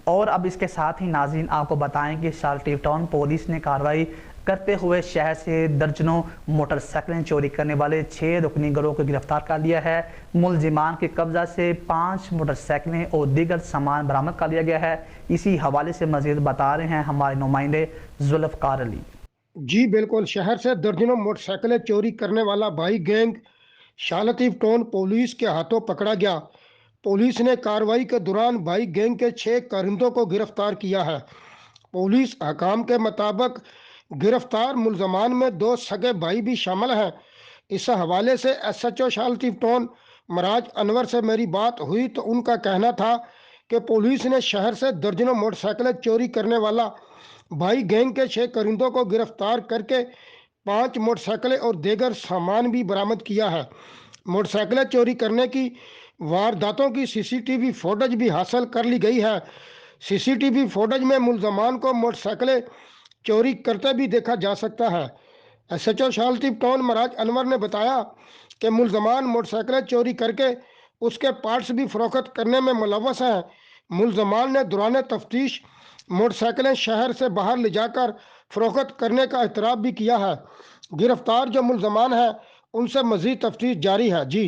اور اب اس کے ساتھ ہی ناظرین آپ کو بتائیں کہ شالٹیو ٹاؤن پولیس نے کارروائی کرتے ہوئے شہر سے درجنوں موٹر سائیکلیں چوری کرنے والے 6 رکنی گروہ کو گرفتار کر لیا ہے۔ ملزمان کے قبضہ سے 5 موٹر سائیکلیں اور دیگر سامان برآمد کر لیا گیا ہے۔ اسی حوالے سے مزید بتا رہے ہیں ہمارے نمائندے ذوالفقار علی۔ جی بالکل، شہر سے درجنوں موٹر سائیکلیں چوری کرنے والا بھائی گینگ شالٹیو ٹاؤن پولیس کے ہاتھوں پکڑا گیا۔ پولیس نے کارروائی کے دوران بھائی گینگ کے 6 کارندوں کو گرفتار کیا ہے۔ پولیس حکام کے مطابق گرفتار ملزمان میں 2 سگے بھائی بھی شامل ہیں۔ اس حوالے سے ایس ایچ او شالٹیو ٹاؤن مراج انور سے میری بات ہوئی تو ان کا کہنا تھا کہ پولیس نے شہر سے درجنوں موٹر سائیکلیں چوری کرنے والا بھائی گینگ کے 6 کارندوں کو گرفتار کر کے 5 موٹر سائیکلیں اور دیگر سامان بھی برآمد کیا ہے۔ موٹر سائیکلیں چوری کرنے کی وارداتوں کی سی سی ٹی وی فوٹیج بھی حاصل کر لی گئی ہے۔ سی سی ٹی وی فوٹیج میں ملزمان کو موٹر سائیکلیں چوری کرتے بھی دیکھا جا سکتا ہے۔ ایس ایچ او شالٹیو ٹاؤن مراج انور نے بتایا کہ ملزمان موٹر سائیکلیں چوری کر کے اس کے پارٹس بھی فروخت کرنے میں ملوث ہیں۔ ملزمان نے دوران تفتیش موٹر سائیکلیں شہر سے باہر لے جا کر فروخت کرنے کا اعتراف بھی کیا ہے۔ گرفتار جو ملزمان ہیں ان سے مزید تفتیش جاری ہے۔ جی